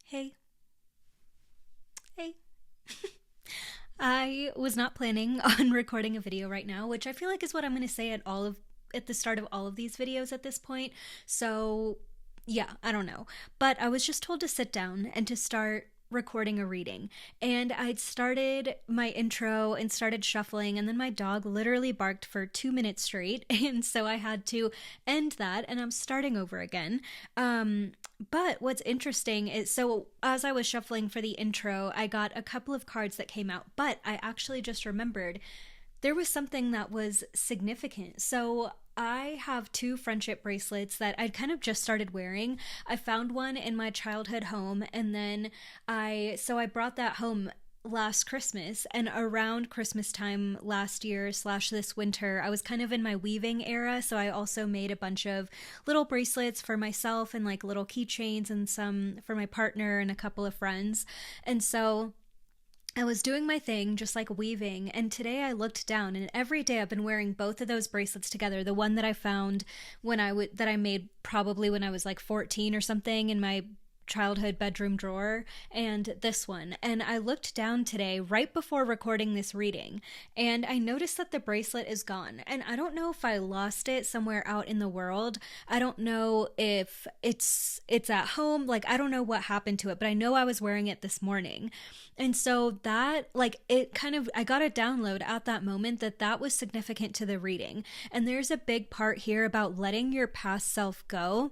Hey, hey. I was not planning on recording a video right now, which I feel like is what I'm going to say at the start of all of these videos at this point. So, yeah, I don't know. But I was just told to sit down and to start recording a reading. And I'd started my intro and started shuffling, and then my dog literally barked for 2 minutes straight. And so I had to end that, and I'm starting over again. But what's interesting is so as I was shuffling for the intro, I got a couple of cards that came out, but I actually just remembered there was something that was significant. So I have two friendship bracelets that I'd kind of just started wearing. I found one in my childhood home, and then I brought that home last Christmas, and around Christmas time last year slash this winter, I was kind of in my weaving era, so I also made a bunch of little bracelets for myself and like little keychains and some for my partner and a couple of friends. And so I was doing my thing, just like weaving, and today I looked down, and every day I've been wearing both of those bracelets together. The one that I found that I made probably when I was like 14 or something in my childhood bedroom drawer, and this one. And I looked down today right before recording this reading, and I noticed that the bracelet is gone. And I don't know if I lost it somewhere out in the world. I don't know if it's at home. Like I don't know what happened to it, but I know I was wearing it this morning. And so that like it kind of I got a download at that moment that that was significant to the reading. And there's a big part here about letting your past self go,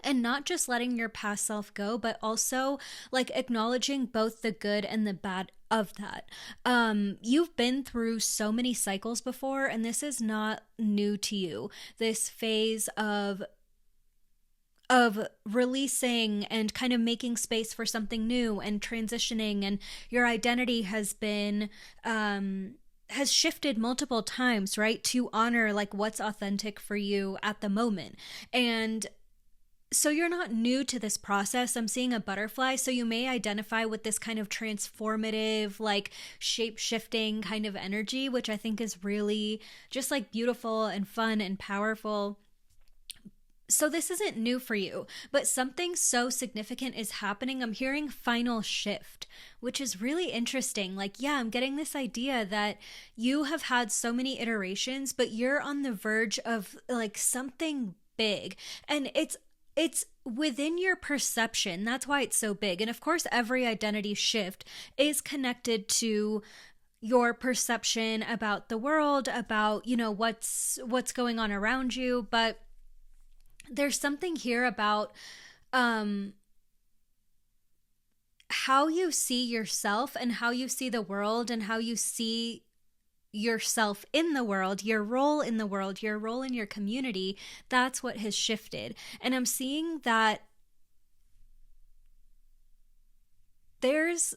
and not just letting your past self go, but also like acknowledging both the good and the bad of that. You've been through so many cycles before, and this is not new to you. This phase of releasing and kind of making space for something new and transitioning, and your identity has shifted multiple times, right? To honor like what's authentic for you at the moment. And so you're not new to this process. I'm seeing a butterfly, so you may identify with this kind of transformative, like shape shifting kind of energy, which I think is really just like beautiful and fun and powerful. So this isn't new for you, but something so significant is happening. I'm hearing final shift, which is really interesting. Like, yeah, I'm getting this idea that you have had so many iterations, but you're on the verge of like something big. And it's within your perception. That's why it's so big. And of course, every identity shift is connected to your perception about the world, about, what's going on around you, but there's something here about um how you see yourself and how you see the world and how you see yourself in the world, your role in the world, your role in your community. That's what has shifted. And I'm seeing that there's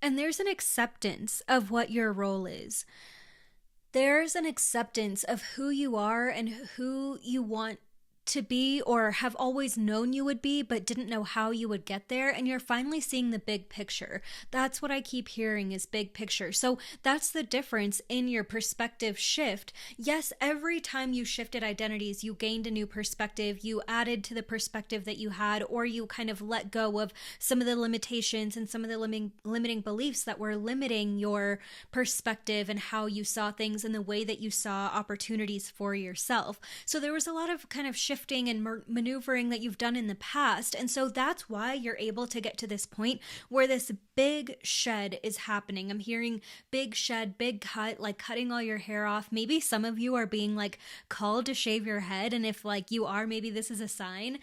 there's an acceptance of what your role is. There's an acceptance of who you are and who you want to be or have always known you would be but didn't know how you would get there, and you're finally seeing the big picture. That's what I keep hearing is big picture. So that's the difference in your perspective shift. Yes, every time you shifted identities, you gained a new perspective, you added to the perspective that you had, or you kind of let go of some of the limitations and some of the limiting beliefs that were limiting your perspective and how you saw things and the way that you saw opportunities for yourself. So there was a lot of kind of shifting and maneuvering that you've done in the past. And so that's why you're able to get to this point where this big shed is happening. I'm hearing big shed, big cut, like cutting all your hair off. Maybe some of you are being like called to shave your head. And if like you are, maybe this is a sign.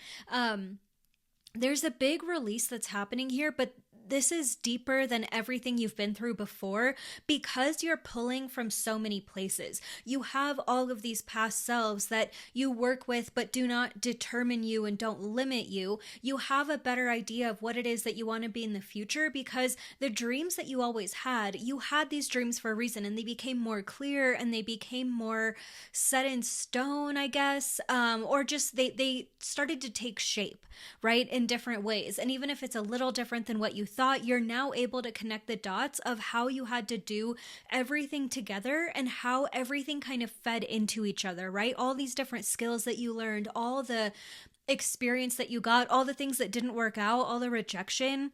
There's a big release that's happening here, but this is deeper than everything you've been through before because you're pulling from so many places. You have all of these past selves that you work with but do not determine you and don't limit you. You have a better idea of what it is that you want to be in the future because the dreams that you had these dreams for a reason, and they became more clear and they became more set in stone, I guess, or just they started to take shape, right, in different ways. And even if it's a little different than what you thought, you're now able to connect the dots of how you had to do everything together and how everything kind of fed into each other, right? All these different skills that you learned, all the experience that you got, all the things that didn't work out, all the rejection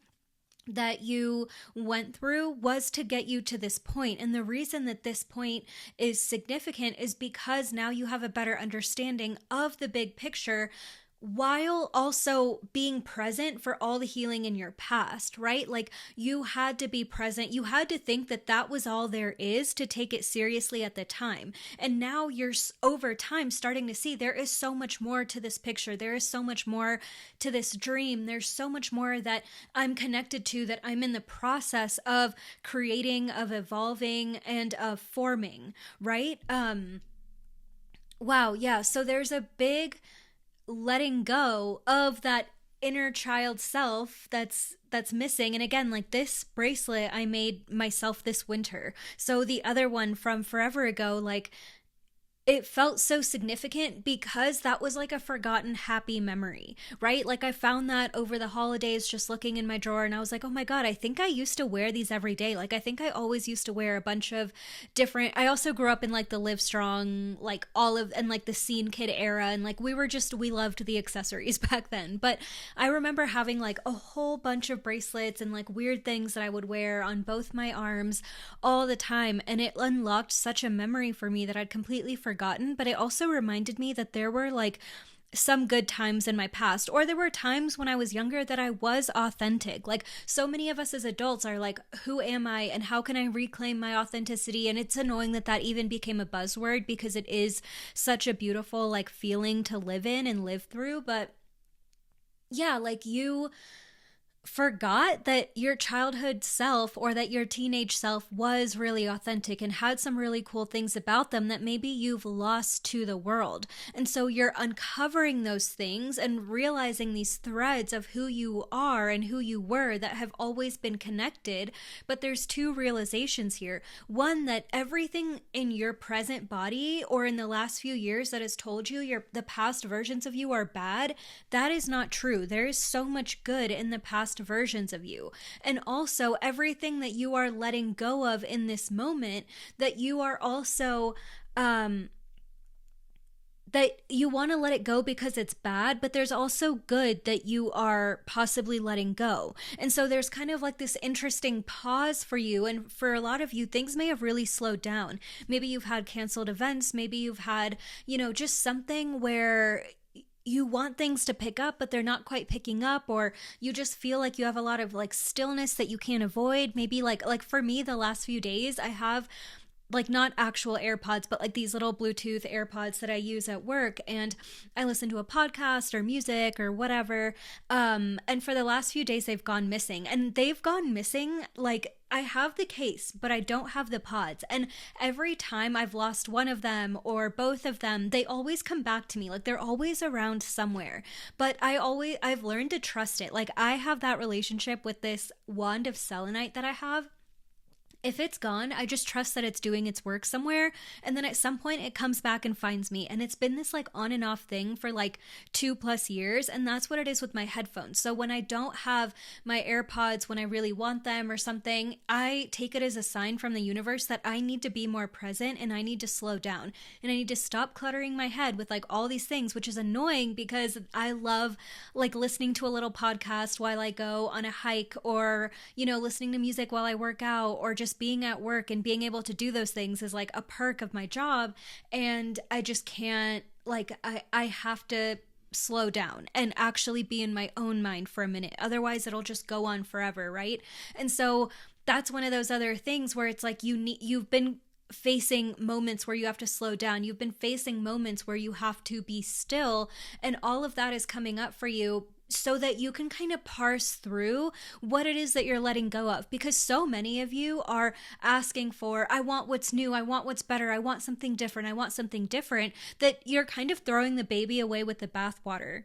that you went through was to get you to this point. And the reason that this point is significant is because now you have a better understanding of the big picture, while also being present for all the healing in your past, right? Like, you had to be present. You had to think that that was all there is to take it seriously at the time. And now you're over time starting to see there is so much more to this picture. There is so much more to this dream. There's so much more that I'm connected to, that I'm in the process of creating, of evolving, and of forming, right? Wow. Yeah. So there's a big letting go of that inner child self that's missing. And again, like, this bracelet I made myself this winter. So the other one from forever ago, like, it felt so significant because that was like a forgotten happy memory, right? Like, I found that over the holidays just looking in my drawer, and I was like, oh my God, I think I used to wear these every day. Like, I think I always used to wear a bunch of different, I also grew up in like the Livestrong, like Olive, and like the Scene Kid era. And like, we loved the accessories back then. But I remember having like a whole bunch of bracelets and like weird things that I would wear on both my arms all the time. And it unlocked such a memory for me that I'd completely forgotten. But it also reminded me that there were like some good times in my past, or there were times when I was younger that I was authentic. Like, so many of us as adults are like, who am I and how can I reclaim my authenticity? And it's annoying that that even became a buzzword, because it is such a beautiful like feeling to live in and live through. But yeah, like, you forgot that your childhood self or that your teenage self was really authentic and had some really cool things about them that maybe you've lost to the world. And so you're uncovering those things and realizing these threads of who you are and who you were that have always been connected. But there's two realizations here. One, that everything in your present body or in the last few years that has told you the past versions of you are bad, that is not true. There is so much good in the past versions of you. And also, everything that you are letting go of in this moment, that you are also that you want to let it go because it's bad, but there's also good that you are possibly letting go. And so there's kind of like this interesting pause for you. And for a lot of you, things may have really slowed down. Maybe you've had canceled events. Maybe you've had, just something where you want things to pick up, but they're not quite picking up, or you just feel like you have a lot of like stillness that you can't avoid. Maybe like for me, the last few days, I have like not actual AirPods, but like these little Bluetooth AirPods that I use at work, and I listen to a podcast or music or whatever. And for the last few days, they've gone missing, and they've gone missing. Like, I have the case, but I don't have the pods. And every time I've lost one of them or both of them, they always come back to me. Like, they're always around somewhere, but I've learned to trust it. Like, I have that relationship with this wand of selenite that I have. If it's gone, I just trust that it's doing its work somewhere, and then at some point it comes back and finds me. And it's been this like on and off thing for like 2+ years, and that's what it is with my headphones. So when I don't have my AirPods when I really want them or something, I take it as a sign from the universe that I need to be more present and I need to slow down and I need to stop cluttering my head with like all these things, which is annoying because I love like listening to a little podcast while I go on a hike, or listening to music while I work out, or just being at work and being able to do those things is like a perk of my job. And I just can't, like, I have to slow down and actually be in my own mind for a minute. Otherwise it'll just go on forever, right? And so that's one of those other things where it's like you've been facing moments where you have to slow down. You've been facing moments where you have to be still, and all of that is coming up for you so that you can kind of parse through what it is that you're letting go of. Because so many of you are asking for, I want what's new, I want what's better, I want something different, I want something different, that you're kind of throwing the baby away with the bathwater.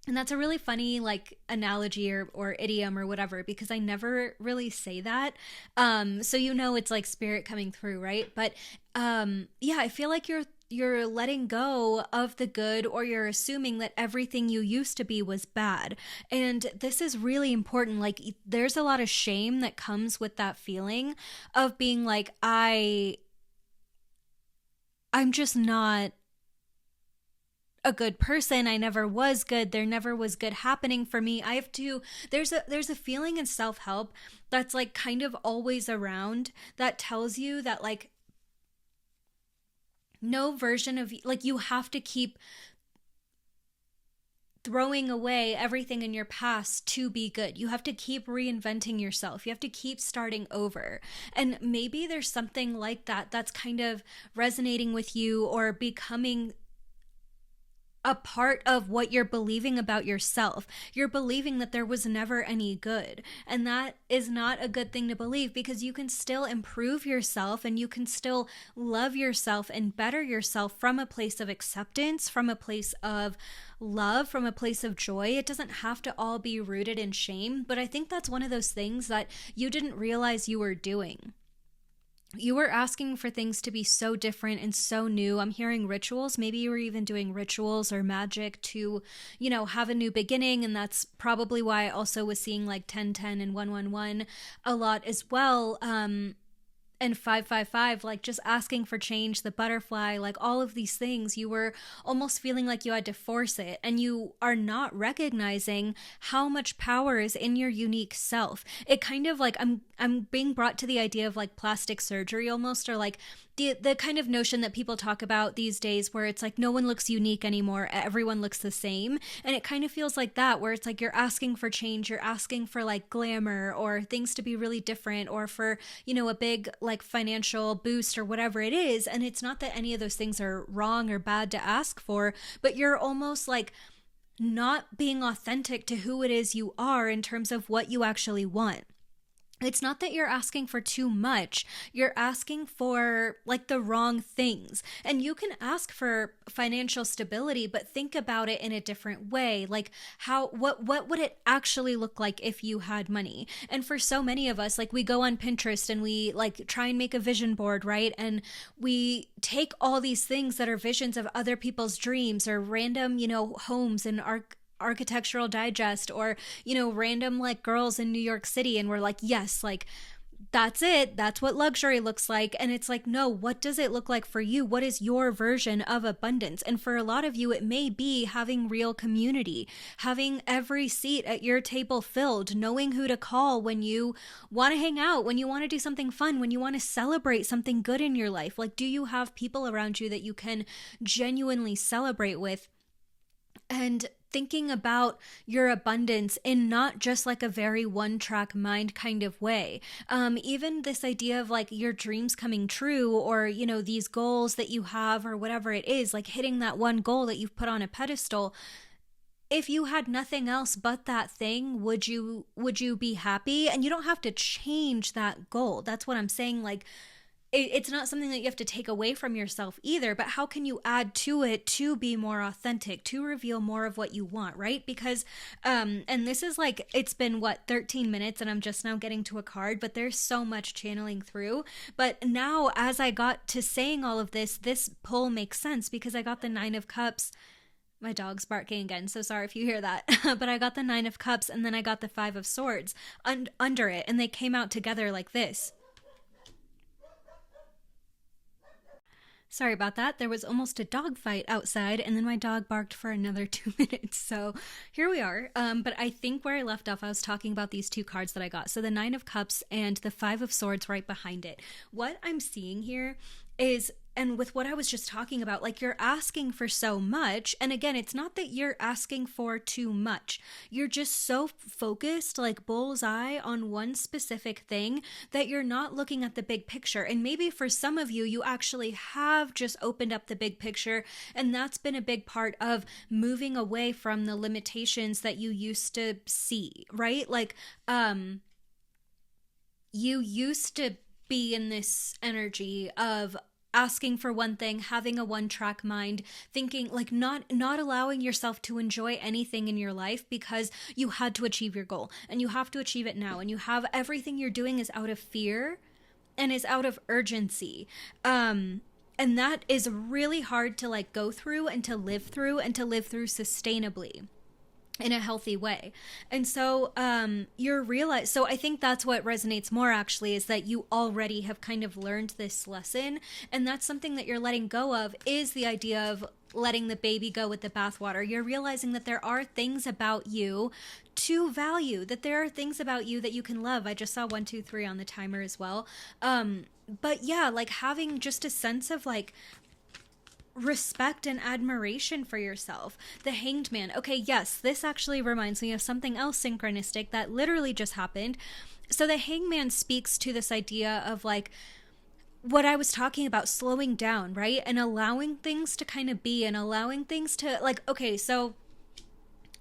And that's a really funny like analogy or idiom or whatever, because I never really say that. So it's like spirit coming through, right? But yeah, I feel like you're you're letting go of the good, or you're assuming that everything you used to be was bad. And this is really important. Like, there's a lot of shame that comes with that feeling of being like, I'm just not a good person. I never was good. There never was good happening for me. I have to there's a feeling in self-help that's like kind of always around, that tells you that like no version of, like, you have to keep throwing away everything in your past to be good. You have to keep reinventing yourself. You have to keep starting over. And maybe there's something like that that's kind of resonating with you or becoming a part of what you're believing about yourself. You're believing that there was never any good. And that is not a good thing to believe, because you can still improve yourself and you can still love yourself and better yourself from a place of acceptance, from a place of love, from a place of joy. It doesn't have to all be rooted in shame. But I think that's one of those things that you didn't realize you were doing. You were asking for things to be so different and so new. I'm hearing rituals. Maybe you were even doing rituals or magic to, have a new beginning. And that's probably why I also was seeing like 1010 and 111 a lot as well. And 555, like just asking for change, the butterfly, like all of these things, you were almost feeling like you had to force it, and you are not recognizing how much power is in your unique self. It kind of like, I'm being brought to the idea of like plastic surgery almost, or like the kind of notion that people talk about these days where it's like no one looks unique anymore, everyone looks the same. And it kind of feels like that, where it's like you're asking for change, you're asking for like glamour or things to be really different, or for, a big like financial boost or whatever it is. And it's not that any of those things are wrong or bad to ask for, but you're almost like not being authentic to who it is you are in terms of what you actually want. It's not that you're asking for too much. You're asking for like the wrong things. And you can ask for financial stability, but think about it in a different way. Like what would it actually look like if you had money? And for so many of us, like we go on Pinterest and we like try and make a vision board, right? And we take all these things that are visions of other people's dreams or random, homes and Architectural Digest, or random like girls in New York City, and we're like, yes, like that's it, that's what luxury looks like. And it's like, no, what does it look like for you? What is your version of abundance? And for a lot of you, it may be having real community, having every seat at your table filled, knowing who to call when you want to hang out, when you want to do something fun, when you want to celebrate something good in your life. Like, do you have people around you that you can genuinely celebrate with? And thinking about your abundance in not just like a very one-track mind kind of way. Even this idea of like your dreams coming true, or, these goals that you have or whatever it is, like hitting that one goal that you've put on a pedestal. If you had nothing else but that thing, would you be happy? And you don't have to change that goal. That's what I'm saying. Like, it's not something that you have to take away from yourself either, but how can you add to it to be more authentic, to reveal more of what you want, right? Because, and this is like, it's been 13 minutes and I'm just now getting to a card, but there's so much channeling through. But now as I got to saying all of this pull makes sense, because I got the 9 of Cups. My dog's barking again, so sorry if you hear that. But I got the 9 of Cups, and then I got the 5 of Swords under it, and they came out together like this. Sorry about that. There was almost a dog fight outside, and then my dog barked for another 2 minutes. So here we are. But I think where I left off, I was talking about these 2 cards that I got. So the 9 of Cups and the 5 of Swords right behind it. What I'm seeing here is, and with what I was just talking about, like you're asking for so much. And again, it's not that you're asking for too much. You're just so focused, like bullseye on one specific thing, that you're not looking at the big picture. And maybe for some of you, you actually have just opened up the big picture. And that's been a big part of moving away from the limitations that you used to see, right? Like, you used to be in this energy of asking for one thing, having a one-track mind, thinking like not allowing yourself to enjoy anything in your life because you had to achieve your goal, and you have to achieve it now, and you have everything you're doing is out of fear and is out of urgency. And that is really hard to like go through and to live through and to live through sustainably in a healthy way. And so so I think that's what resonates more actually, is that you already have kind of learned this lesson, and that's something that you're letting go of, is the idea of letting the baby go with the bathwater. You're realizing that there are things about you to value, that there are things about you that you can love. I just saw 1, 2, 3 on the timer as well. But yeah, like having just a sense of like respect and admiration for yourself. The Hanged Man. Okay, yes, this actually reminds me of something else synchronistic that literally just happened. So the Hanged Man speaks to this idea of like what I was talking about, slowing down, right? And allowing things to kind of be, and allowing things to like, okay, so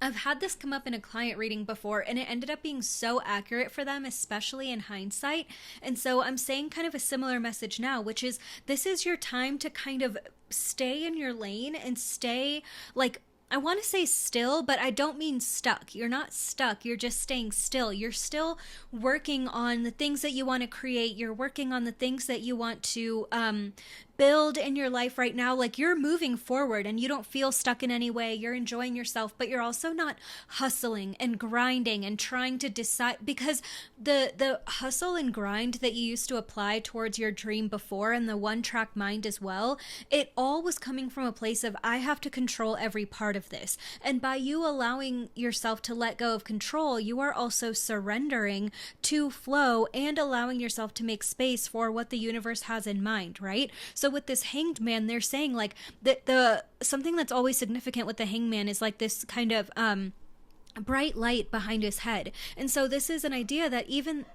I've had this come up in a client reading before, and it ended up being so accurate for them, especially in hindsight. And so I'm saying kind of a similar message now, which is this is your time to kind of stay in your lane and stay like, I want to say still, but I don't mean stuck. You're not stuck. You're just staying still. You're still working on the things that you want to create. You're working on the things that you want to build in your life right now. Like you're moving forward and you don't feel stuck in any way. You're enjoying yourself, but you're also not hustling and grinding and trying to decide, because the hustle and grind that you used to apply towards your dream before, and the one track mind as well, it all was coming from a place of I have to control every part of this. And by you allowing yourself to let go of control, you are also surrendering to flow and allowing yourself to make space for what the universe has in mind, right? So with this Hanged Man, they're saying like that the something that's always significant with the Hanged Man is like this kind of bright light behind his head. And so this is an idea that even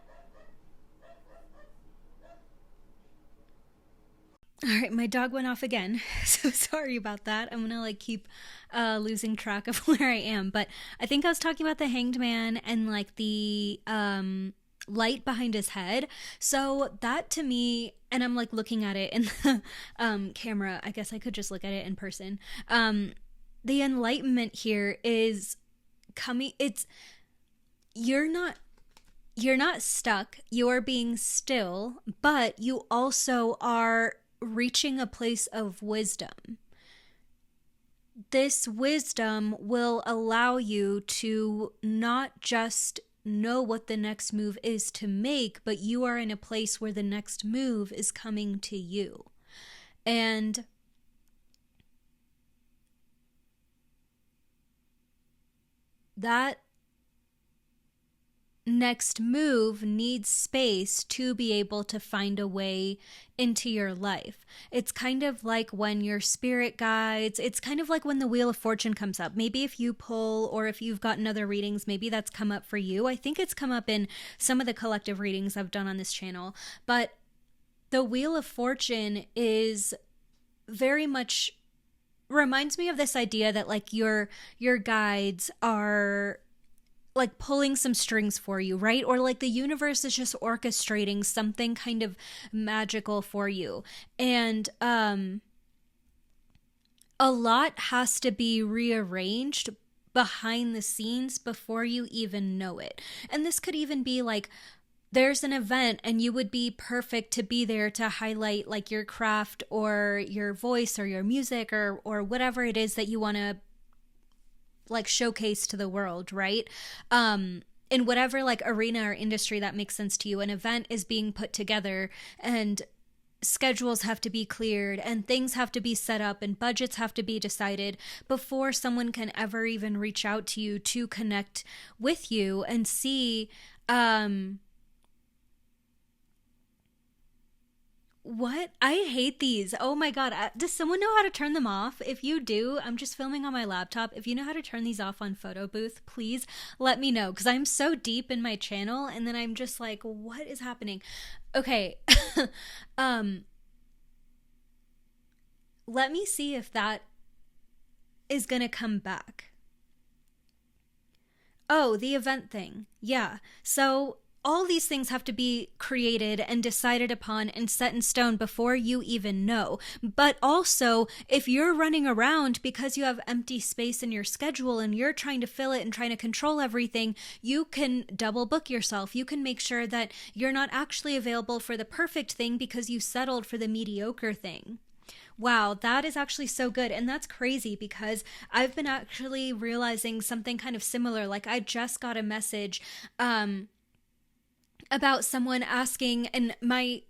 all right, my dog went off again. So sorry about that. I'm gonna like keep losing track of where I am. But I think I was talking about the Hanged Man and like the light behind his head. So that to me, and I'm like looking at it in the camera. I guess I could just look at it in person. The enlightenment here is coming. It's you're not stuck. You're being still, but you also are reaching a place of wisdom. This wisdom will allow you to not just know what the next move is to make, but you are in a place where the next move is coming to you. And that next move needs space to be able to find a way into your life. It's kind of like when your spirit guides, it's kind of like when the Wheel of Fortune comes up. Maybe if you pull, or if you've gotten other readings, maybe that's come up for you. I think it's come up in some of the collective readings I've done on this channel. But the Wheel of Fortune is very much reminds me of this idea that like your guides are like pulling some strings for you, right? Or like the universe is just orchestrating something kind of magical for you. And a lot has to be rearranged behind the scenes before you even know it. And this could even be like there's an event and you would be perfect to be there to highlight like your craft or your voice or your music or whatever it is that you want to like showcase to the world, right? In whatever like arena or industry that makes sense to you, an event is being put together and schedules have to be cleared and things have to be set up and budgets have to be decided before someone can ever even reach out to you to connect with you and see what? I hate these. Oh my God. Does someone know how to turn them off? If you do, I'm just filming on my laptop. If you know how to turn these off on Photo Booth, please let me know, because I'm so deep in my channel and then I'm just like, what is happening? Okay. Let me see if that is gonna come back. Oh, the event thing. Yeah. So all these things have to be created and decided upon and set in stone before you even know. But also, if you're running around because you have empty space in your schedule and you're trying to fill it and trying to control everything, you can double book yourself. You can make sure that you're not actually available for the perfect thing because you settled for the mediocre thing. Wow, that is actually so good. And that's crazy because I've been actually realizing something kind of similar. Like, I just got a message about someone asking, and my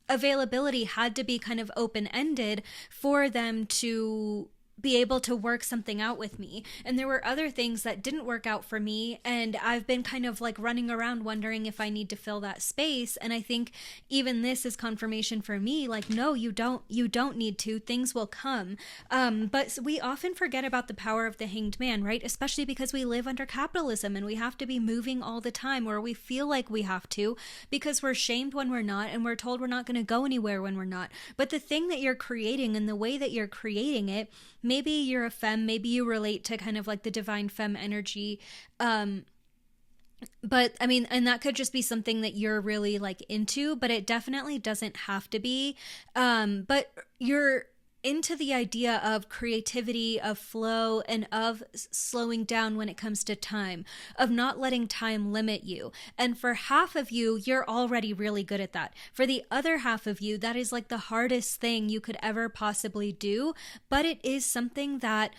availability had to be kind of open ended for them to be able to work something out with me. And there were other things that didn't work out for me. And I've been kind of like running around wondering if I need to fill that space. And I think even this is confirmation for me, like, no, you don't need to. Things will come. But we often forget about the power of the hanged man, right? Especially because we live under capitalism and we have to be moving all the time, or we feel like we have to because we're shamed when we're not, and we're told we're not going to go anywhere when we're not. But the thing that you're creating and the way that you're creating it, maybe you're a femme, maybe you relate to kind of like the divine femme energy. But I mean, and that could just be something that you're really like into, but it definitely doesn't have to be. But you're into the idea of creativity, of flow, and of slowing down when it comes to time, of not letting time limit you. And for half of you, you're already really good at that. For the other half of you, that is like the hardest thing you could ever possibly do, but it is something that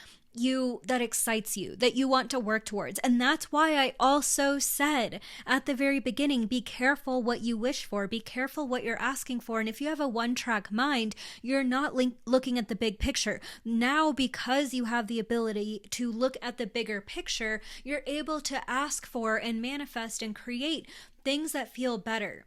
excites you, that you want to work towards. And that's why I also said at the very beginning, be careful what you wish for, be careful what you're asking for. And if you have a one-track mind, you're not looking at the big picture. Now, because you have the ability to look at the bigger picture, you're able to ask for and manifest and create things that feel better.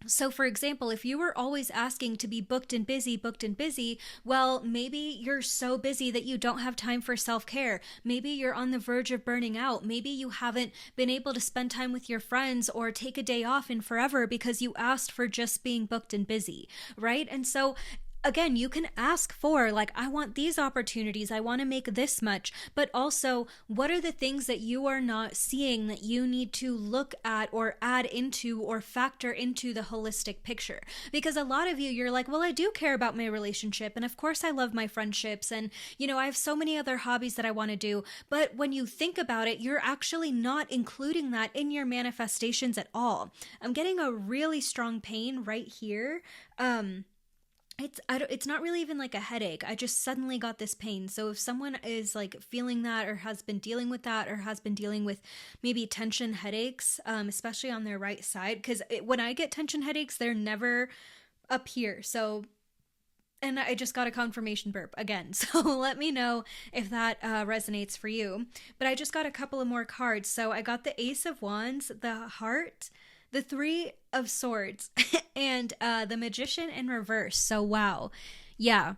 So, for example, if you were always asking to be booked and busy, well, maybe you're so busy that you don't have time for self-care. Maybe you're on the verge of burning out. Maybe you haven't been able to spend time with your friends or take a day off in forever because you asked for just being booked and busy, right? And so again, you can ask for, like, I want these opportunities, I want to make this much, but also, what are the things that you are not seeing that you need to look at or add into or factor into the holistic picture? Because a lot of you, you're like, well, I do care about my relationship, and of course I love my friendships, and I have so many other hobbies that I want to do, but when you think about it, you're actually not including that in your manifestations at all. I'm getting a really strong pain right here. It's not really even like a headache. I just suddenly got this pain. So if someone is like feeling that, or has been dealing with that, or has been dealing with maybe tension headaches, especially on their right side, because when I get tension headaches, they're never up here. So, and I just got a confirmation burp again. So let me know if that resonates for you. But I just got a couple of more cards. So I got the Ace of Wands, the Heart, the Three of Swords, and the Magician in reverse. So wow. Yeah.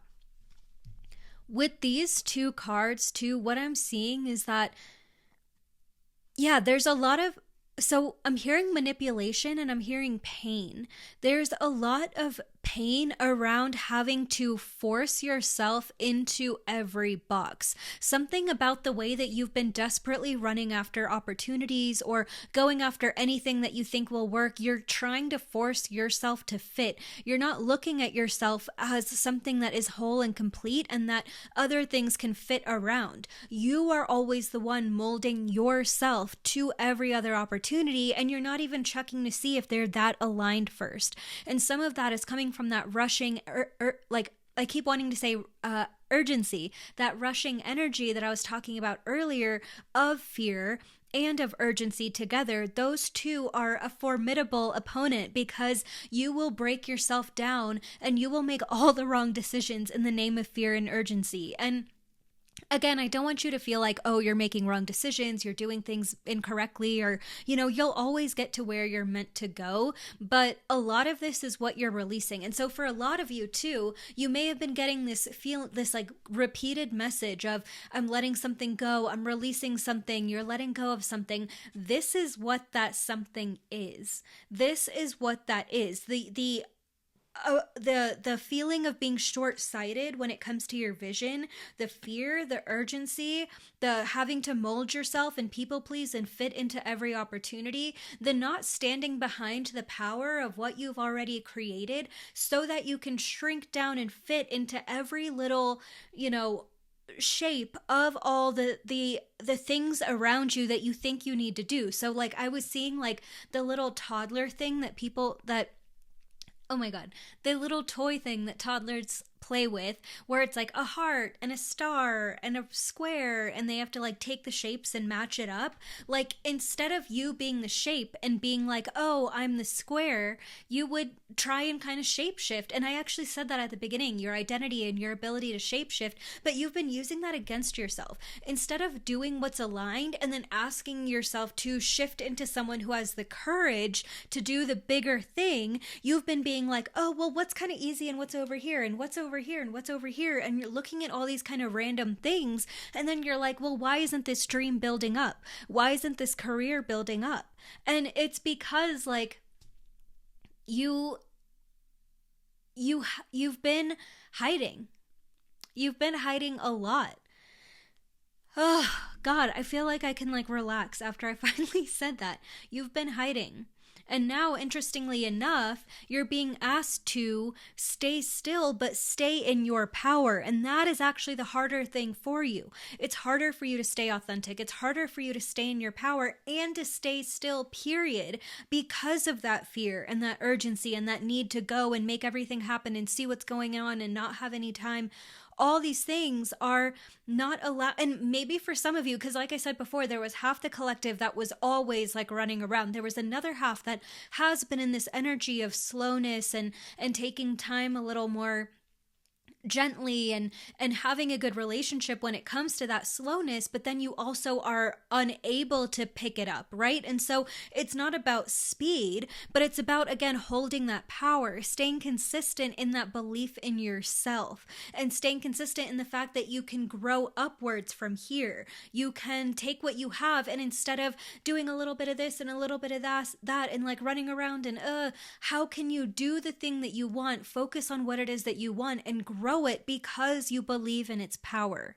With these two cards too, what I'm seeing is that, yeah, there's a lot of, so I'm hearing manipulation and I'm hearing pain. There's a lot of pain around having to force yourself into every box. Something about the way that you've been desperately running after opportunities or going after anything that you think will work. You're trying to force yourself to fit. You're not looking at yourself as something that is whole and complete and that other things can fit around. You are always the one molding yourself to every other opportunity, and you're not even checking to see if they're that aligned first. And some of that is coming from that rushing, like I keep wanting to say urgency, that rushing energy that I was talking about earlier, of fear and of urgency together. Those two are a formidable opponent because you will break yourself down and you will make all the wrong decisions in the name of fear and urgency. And again, I don't want you to feel like, oh, you're making wrong decisions, you're doing things incorrectly, or, you'll always get to where you're meant to go. But a lot of this is what you're releasing. And so for a lot of you too, you may have been getting this like repeated message of, I'm letting something go, I'm releasing something, you're letting go of something. This is what that something is. This is what that is. The feeling of being short-sighted when it comes to your vision, the fear, the urgency, the having to mold yourself and people please and fit into every opportunity, the not standing behind the power of what you've already created so that you can shrink down and fit into every little, shape of all the things around you that you think you need to do. So like I was seeing like the little toddler thing that oh my God, the little toy thing that toddlers play with, where it's like a heart and a star and a square, and they have to like take the shapes and match it up. Like, instead of you being the shape and being like, oh, I'm the square, you would try and kind of shapeshift. And I actually said that at the beginning, your identity and your ability to shapeshift, but you've been using that against yourself. Instead of doing what's aligned and then asking yourself to shift into someone who has the courage to do the bigger thing, you've been being like, oh, well, what's kind of easy and what's over here and what's over here and what's over here. And you're looking at all these kind of random things. And then you're like, well, why isn't this dream building up? Why isn't this career building up? And it's because like you've been hiding. You've been hiding a lot. Oh, God, I feel like I can like relax after I finally said that. You've been hiding. And now, interestingly enough, you're being asked to stay still, but stay in your power. And that is actually the harder thing for you. It's harder for you to stay authentic. It's harder for you to stay in your power and to stay still, period, because of that fear and that urgency and that need to go and make everything happen and see what's going on and not have any time. All these things are not allowed. And maybe for some of you, because like I said before, there was half the collective that was always like running around. There was another half that has been in this energy of slowness and taking time a little more gently and having a good relationship when it comes to that slowness, but then you also are unable to pick it up, right? And so it's not about speed, but it's about, again, holding that power, staying consistent in that belief in yourself, and staying consistent in the fact that you can grow upwards from here. You can take what you have, and instead of doing a little bit of this and a little bit of that and like running around and how can you do the thing that you want? Focus on what it is that you want and grow it because you believe in its power.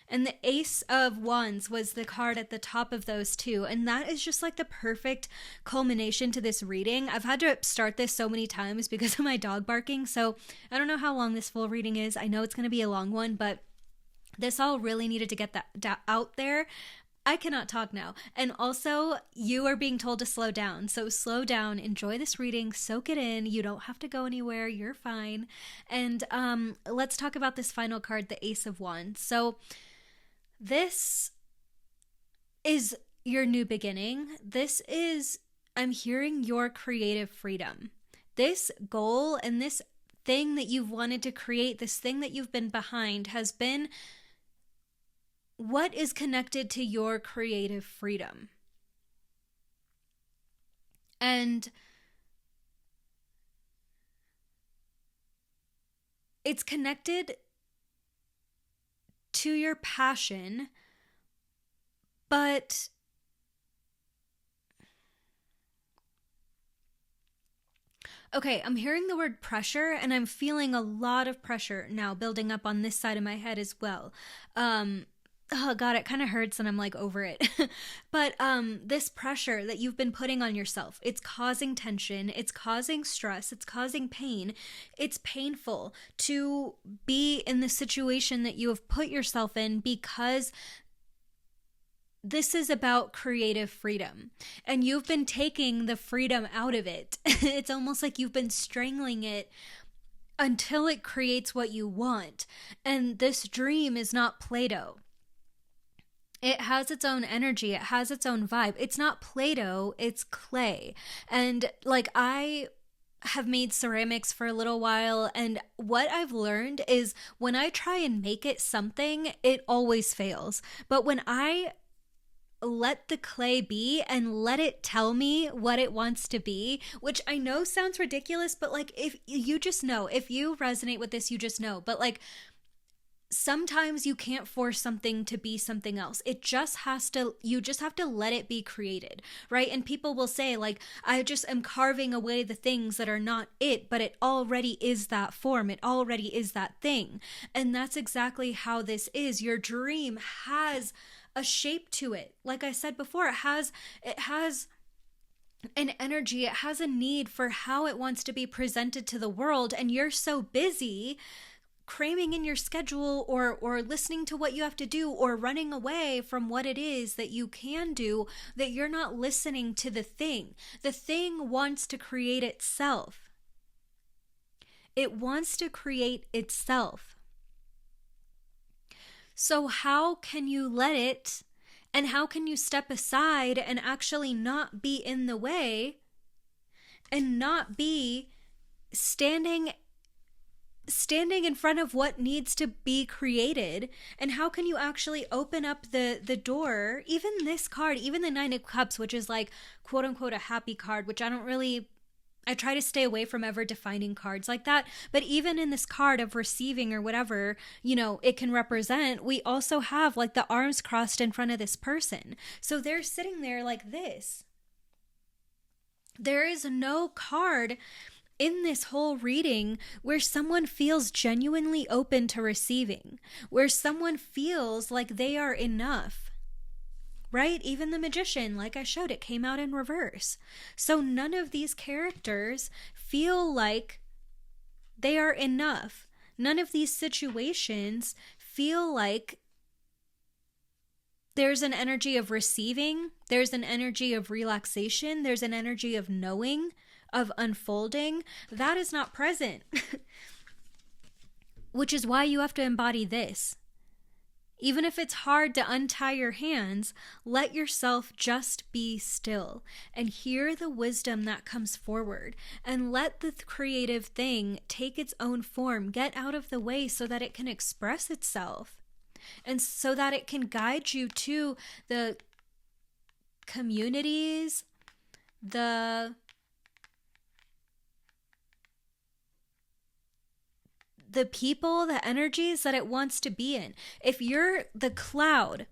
And the Ace of Wands was the card at the top of those two. And that is just like the perfect culmination to this reading. I've had to start this so many times because of my dog barking. So I don't know how long this full reading is. I know it's going to be a long one, but this all really needed to get that out there. I cannot talk now. And also, you are being told to slow down. So slow down, enjoy this reading, soak it in. You don't have to go anywhere. You're fine. And let's talk about this final card, the Ace of Wands. So this is your new beginning. This is, I'm hearing, your creative freedom. This goal and this thing that you've wanted to create, this thing that you've been behind, has been what is connected to your creative freedom. And it's connected to your passion, but okay, I'm hearing the word pressure, and I'm feeling a lot of pressure now building up on this side of my head as well. Oh God, it kind of hurts and I'm like over it. But this pressure that you've been putting on yourself, it's causing tension, it's causing stress, it's causing pain. It's painful to be in the situation that you have put yourself in because this is about creative freedom, and you've been taking the freedom out of it. It's almost like you've been strangling it until it creates what you want. And this dream is not Play-Doh. It has its own energy. It has its own vibe. It's not Play-Doh, it's clay. And like, I have made ceramics for a little while, and what I've learned is when I try and make it something, it always fails. But when I let the clay be and let it tell me what it wants to be, which I know sounds ridiculous, but like, if you just know, if you resonate with this, you just know. But like, sometimes you can't force something to be something else. It just has to, you just have to let it be created, right? And people will say like, I just am carving away the things that are not it, but it already is that form. It already is that thing. And that's exactly how this is. Your dream has a shape to it. Like I said before, it has an energy. It has a need for how it wants to be presented to the world. And you're so busy cramming in your schedule or listening to what you have to do or running away from what it is that you can do, that you're not listening to the thing. The thing wants to create itself. It wants to create itself. So how can you let it, and how can you step aside and actually not be in the way and not be standing in front of what needs to be created? And how can you actually open up the door? Even this card, even the Nine of Cups, which is like quote unquote a happy card, which I try to stay away from ever defining cards like that. But even in this card of receiving or whatever, it can represent, we also have like the arms crossed in front of this person. So they're sitting there like this. There is no card in this whole reading where someone feels genuinely open to receiving, where someone feels like they are enough, right? Even the Magician, like I showed, it came out in reverse. So none of these characters feel like they are enough. None of these situations feel like there's an energy of receiving, there's an energy of relaxation, there's an energy of knowing, of unfolding. That is not present. Which is why you have to embody this. Even if it's hard to untie your hands, let yourself just be still and hear the wisdom that comes forward, and let the creative thing take its own form, get out of the way so that it can express itself, and so that it can guide you to the communities, the people, the energies that it wants to be in. If you're the cloud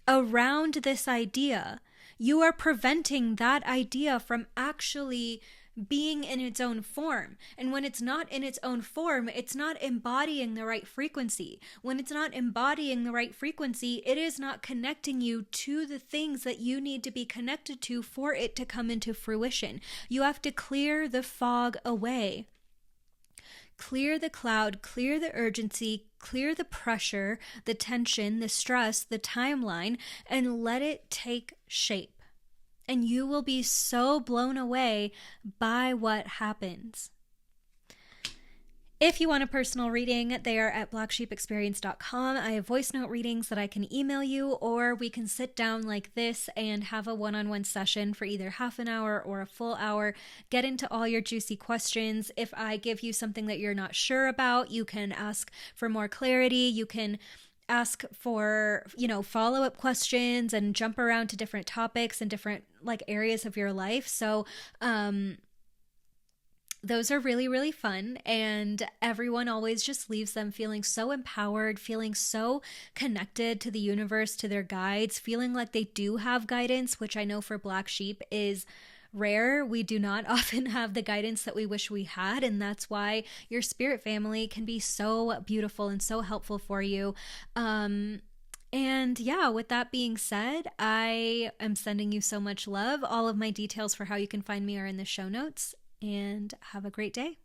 around this idea, you are preventing that idea from actually being in its own form. And when it's not in its own form, it's not embodying the right frequency. When it's not embodying the right frequency, it is not connecting you to the things that you need to be connected to for it to come into fruition. You have to clear the fog away. Clear the cloud, clear the urgency, clear the pressure, the tension, the stress, the timeline, and let it take shape. And you will be so blown away by what happens. If you want a personal reading, they are at blacksheepexperience.com. I have voice note readings that I can email you, or we can sit down like this and have a one-on-one session for either half an hour or a full hour. Get into all your juicy questions. If I give you something that you're not sure about, you can ask for more clarity. You can ask for, follow-up questions and jump around to different topics and different areas of your life. So, those are really, really fun, and everyone always just leaves them feeling so empowered, feeling so connected to the universe, to their guides, feeling like they do have guidance, which I know for Black Sheep is rare. We do not often have the guidance that we wish we had, and that's why your spirit family can be so beautiful and so helpful for you. And yeah, with that being said, I am sending you so much love. All of my details for how you can find me are in the show notes. And have a great day.